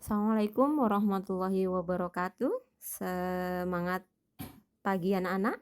Assalamualaikum warahmatullahi wabarakatuh. Semangat pagi anak-anak.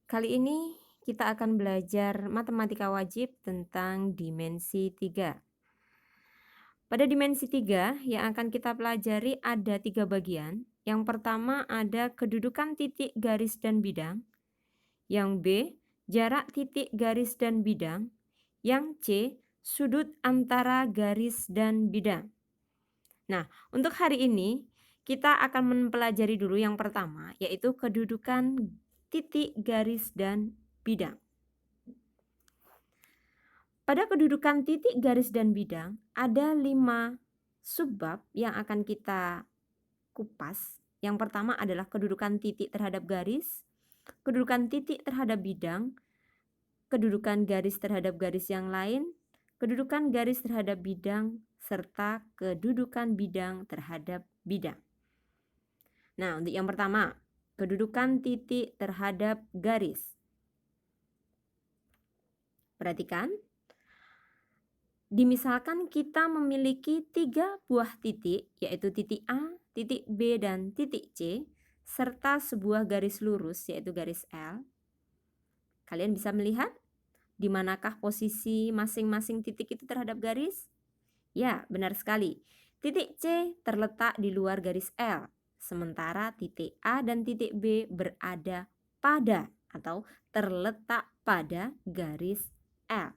Kali ini kita akan belajar matematika wajib tentang dimensi 3. Pada dimensi 3 yang akan kita pelajari ada 3 bagian. Yang pertama ada kedudukan titik, garis, dan bidang. Yang B, jarak titik, garis, dan bidang. Yang C, sudut antara garis dan bidang. Nah, untuk hari ini kita akan mempelajari dulu yang pertama, yaitu kedudukan titik, garis, dan bidang. Pada kedudukan titik, garis, dan bidang, ada 5 subbab yang akan kita kupas. Yang pertama adalah kedudukan titik terhadap garis, kedudukan titik terhadap bidang, kedudukan garis terhadap garis yang lain, kedudukan garis terhadap bidang, serta kedudukan bidang terhadap bidang. Nah, untuk yang pertama, kedudukan titik terhadap garis. Perhatikan, dimisalkan kita memiliki 3 buah titik, yaitu titik A, titik B, dan titik C, serta sebuah garis lurus, yaitu garis L. Kalian bisa melihat di manakah posisi masing-masing titik itu terhadap garis? Ya, benar sekali. Titik C terletak di luar garis L, sementara titik A dan titik B berada pada atau terletak pada garis L.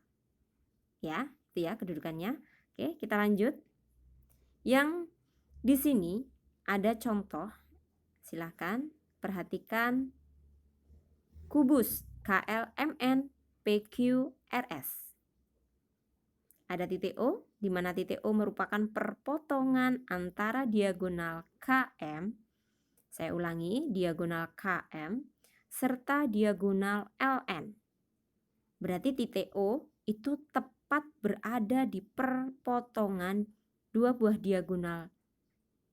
Ya, itu ya kedudukannya. Oke, kita lanjut. Yang di sini ada contoh. Silahkan perhatikan kubus KLMN PQRS. Ada titik O, di mana titik O merupakan perpotongan antara diagonal KM, saya ulangi, diagonal KM, serta diagonal LN. Berarti titik O itu tepat berada di perpotongan 2 buah diagonal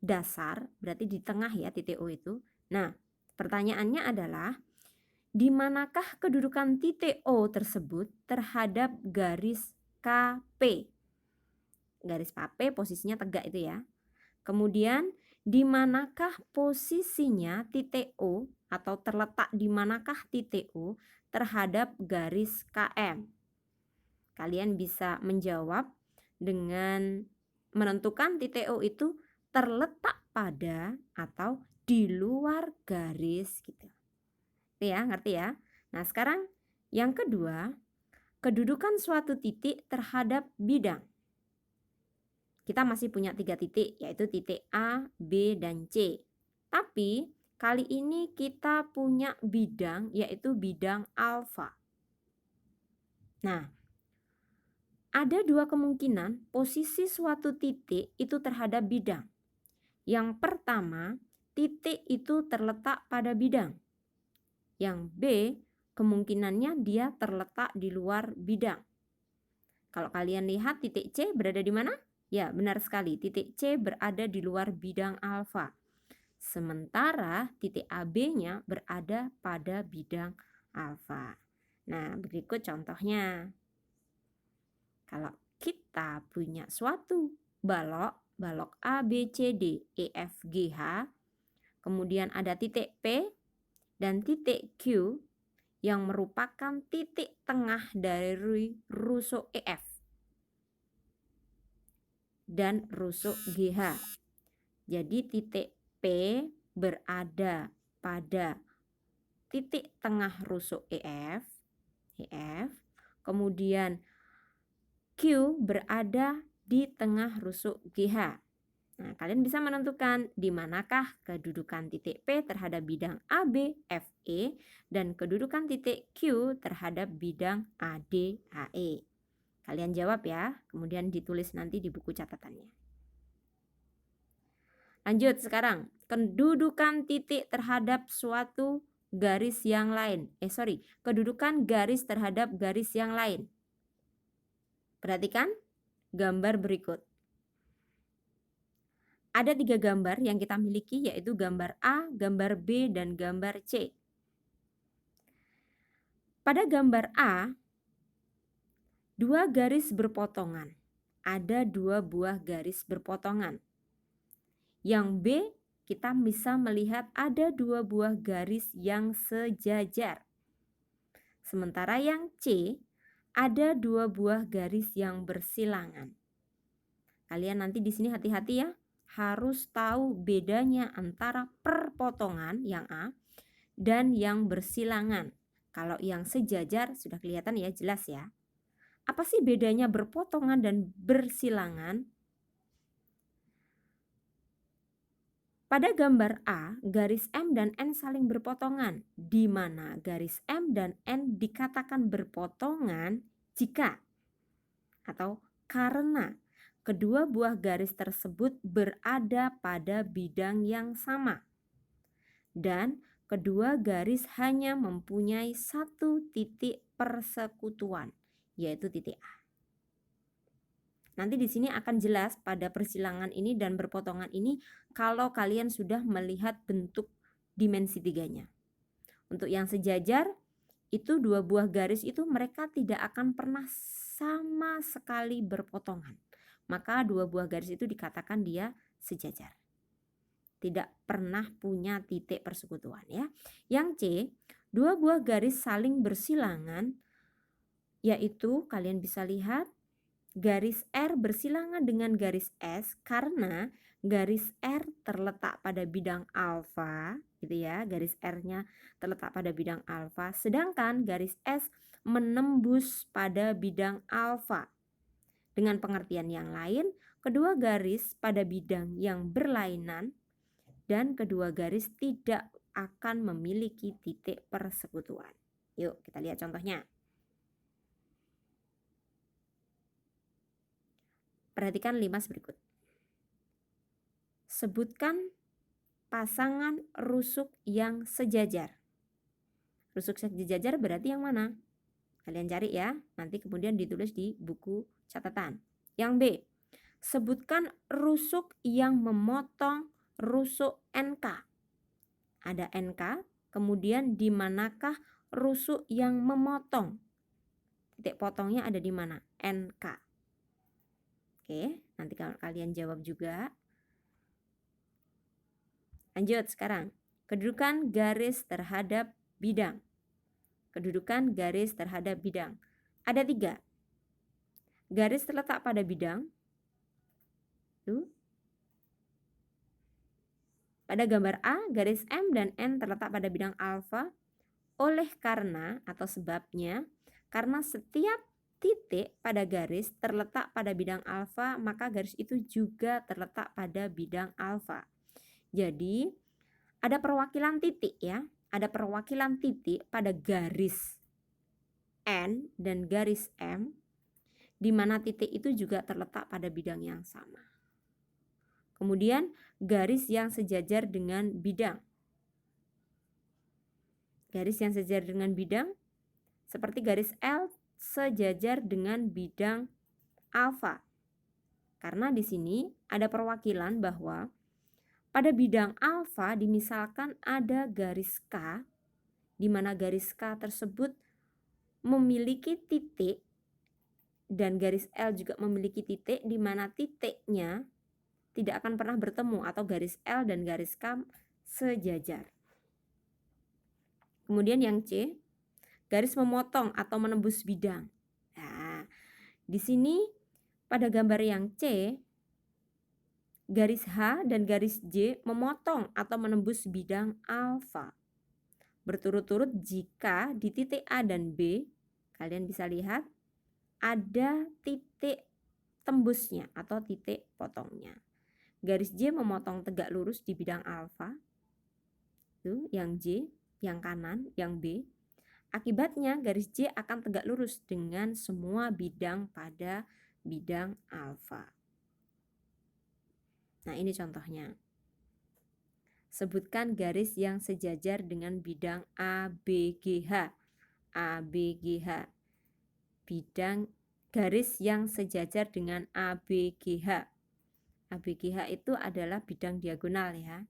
dasar, berarti di tengah ya titik O itu. Nah, pertanyaannya adalah, di manakah kedudukan titik O tersebut terhadap garis KP. Garis KP posisinya tegak itu ya. Kemudian di manakah posisinya titik O atau terletak di manakah titik O terhadap garis KM. Kalian bisa menjawab dengan menentukan titik O itu terletak pada atau di luar garis gitu. Itu ya, ngerti ya? Nah, sekarang yang kedua, kedudukan suatu titik terhadap bidang. Kita masih punya 3 titik, yaitu titik A, B, dan C. Tapi kali ini kita punya bidang, yaitu bidang alfa. Nah, ada 2 kemungkinan posisi suatu titik itu terhadap bidang. Yang pertama, titik itu terletak pada bidang. Yang B, kemungkinannya dia terletak di luar bidang. Kalau kalian lihat titik C berada di mana? Ya, benar sekali. Titik C berada di luar bidang alfa. Sementara titik AB-nya berada pada bidang alfa. Nah, berikut contohnya. Kalau kita punya suatu balok A, B, C, D, E, F, G, H, kemudian ada titik P dan titik Q yang merupakan titik tengah dari rusuk EF dan rusuk GH. Jadi titik P berada pada titik tengah rusuk EF, kemudian Q berada di tengah rusuk GH. Nah, kalian bisa menentukan di manakah kedudukan titik P terhadap bidang AB, FE, dan kedudukan titik Q terhadap bidang AD, AE. Kalian jawab ya, kemudian ditulis nanti di buku catatannya. Lanjut sekarang, kedudukan titik terhadap suatu garis yang lain. Kedudukan garis terhadap garis yang lain. Perhatikan gambar berikut. Ada 3 gambar yang kita miliki, yaitu gambar A, gambar B, dan gambar C. Pada gambar A, 2 garis berpotongan. Ada 2 buah garis berpotongan. Yang B, kita bisa melihat ada 2 buah garis yang sejajar. Sementara yang C, ada 2 buah garis yang bersilangan. Kalian nanti di sini hati-hati ya, harus tahu bedanya antara perpotongan yang A dan yang bersilangan. Kalau yang sejajar sudah kelihatan ya, jelas ya. Apa sih bedanya berpotongan dan bersilangan? Pada gambar A, garis M dan N saling berpotongan, di mana garis M dan N dikatakan berpotongan jika atau karena kedua buah garis tersebut berada pada bidang yang sama dan kedua garis hanya mempunyai satu titik persekutuan, yaitu titik A. Nanti di sini akan jelas pada persilangan ini dan berpotongan ini kalau kalian sudah melihat bentuk dimensi tiganya. Untuk yang sejajar, itu 2 buah garis itu mereka tidak akan pernah sama sekali berpotongan. Maka 2 buah garis itu dikatakan dia sejajar. Tidak pernah punya titik persekutuan ya. Yang C, 2 buah garis saling bersilangan, yaitu kalian bisa lihat garis R bersilangan dengan garis S karena garis R terletak pada bidang alfa, gitu ya. Garis R-nya terletak pada bidang alfa, sedangkan garis S menembus pada bidang alfa. Dengan pengertian yang lain, kedua garis pada bidang yang berlainan dan kedua garis tidak akan memiliki titik persekutuan. Yuk, kita lihat contohnya. Perhatikan 5 berikut. Sebutkan pasangan rusuk yang sejajar. Rusuk sejajar berarti yang mana? Kalian cari ya, nanti kemudian ditulis di buku catatan. Yang B, sebutkan rusuk yang memotong rusuk NK. Ada NK, kemudian di manakah rusuk yang memotong? Titik potongnya ada di mana? NK. Oke, nanti kalian jawab juga. Lanjut sekarang. Kedudukan garis terhadap bidang. Kedudukan garis terhadap bidang. Ada 3. Garis terletak pada bidang. Tuh. Pada gambar A, garis M dan N terletak pada bidang alfa. Oleh karena atau sebabnya, karena setiap titik pada garis terletak pada bidang alfa, maka garis itu juga terletak pada bidang alfa. Jadi, ada perwakilan titik ya. Ada perwakilan titik pada garis N dan garis M, di mana titik itu juga terletak pada bidang yang sama. Kemudian, garis yang sejajar dengan bidang. Garis yang sejajar dengan bidang, seperti garis L sejajar dengan bidang alfa. Karena di sini ada perwakilan bahwa pada bidang alfa dimisalkan ada garis K, di mana garis K tersebut memiliki titik dan garis L juga memiliki titik, di mana titiknya tidak akan pernah bertemu atau garis L dan garis K sejajar. Kemudian yang C, garis memotong atau menembus bidang. Nah, di sini pada gambar yang C, garis H dan garis J memotong atau menembus bidang alfa. Berturut-turut jika di titik A dan B, kalian bisa lihat ada titik tembusnya atau titik potongnya. Garis J memotong tegak lurus di bidang alfa. Itu yang J, yang kanan, yang B. Akibatnya garis J akan tegak lurus dengan semua bidang pada bidang alfa. Nah, ini contohnya. Sebutkan garis yang sejajar dengan bidang ABGH. ABGH. Bidang garis yang sejajar dengan ABGH. ABGH itu adalah bidang diagonal ya.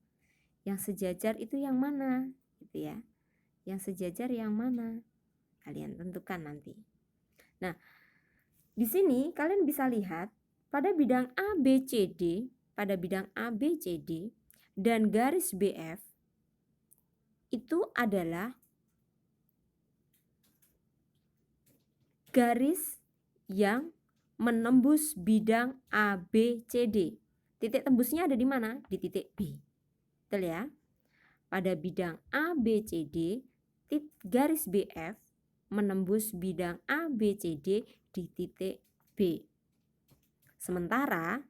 Yang sejajar itu yang mana? Gitu ya. Yang sejajar yang mana? Kalian tentukan nanti. Nah, di sini kalian bisa lihat pada bidang ABCD, pada bidang ABCD dan garis BF itu adalah garis yang menembus bidang ABCD. Titik tembusnya ada di mana? Di titik B. Betul ya? Pada bidang ABCD, garis BF menembus bidang ABCD di titik B. Sementara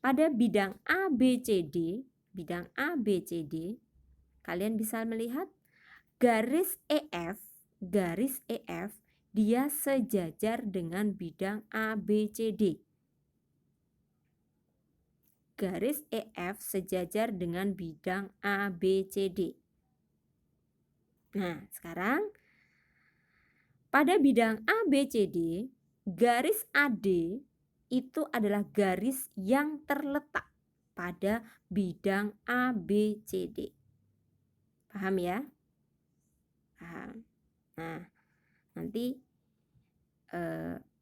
pada bidang ABCD, kalian bisa melihat garis EF dia sejajar dengan bidang ABCD. Garis EF sejajar dengan bidang ABCD. Nah, sekarang pada bidang ABCD, garis AD itu adalah garis yang terletak pada bidang ABCD. Paham ya? Paham. Nah, nanti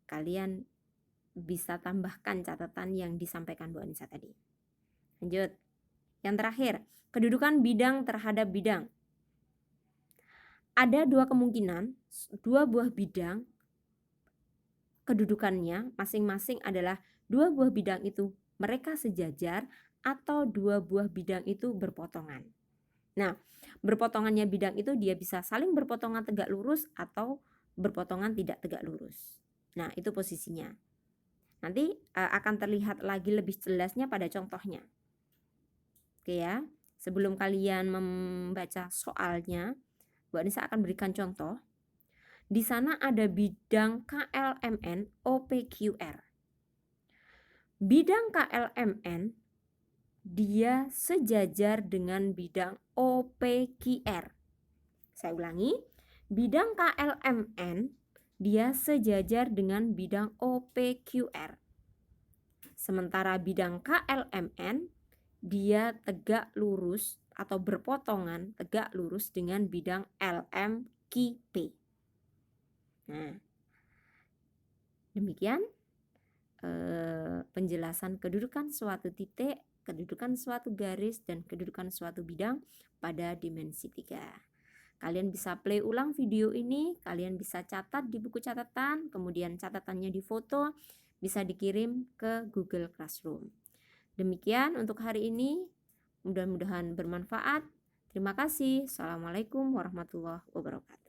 kalian bisa tambahkan catatan yang disampaikan Bu Anissa tadi. Lanjut. Yang terakhir, kedudukan bidang terhadap bidang. Ada dua kemungkinan, dua buah bidang kedudukannya masing-masing adalah dua buah bidang itu mereka sejajar atau dua buah bidang itu berpotongan. Nah, berpotongannya bidang itu dia bisa saling berpotongan tegak lurus atau berpotongan tidak tegak lurus. Nah, itu posisinya. Nanti akan terlihat lagi lebih jelasnya pada contohnya. Oke ya, sebelum kalian membaca soalnya, Bu Anissa akan berikan contoh. Di sana ada bidang KLMN OPQR. Bidang KLMN dia sejajar dengan bidang OPQR. Saya ulangi, bidang KLMN dia sejajar dengan bidang OPQR. Sementara bidang KLMN dia tegak lurus atau berpotongan tegak lurus dengan bidang LMQP. Nah, demikian penjelasan kedudukan suatu titik, kedudukan suatu garis, dan kedudukan suatu bidang pada dimensi 3. Kalian bisa play ulang video ini, kalian bisa catat di buku catatan, kemudian catatannya difoto, bisa dikirim ke Google Classroom. Demikian untuk hari ini, mudah-mudahan bermanfaat. Terima kasih. Assalamualaikum warahmatullahi wabarakatuh.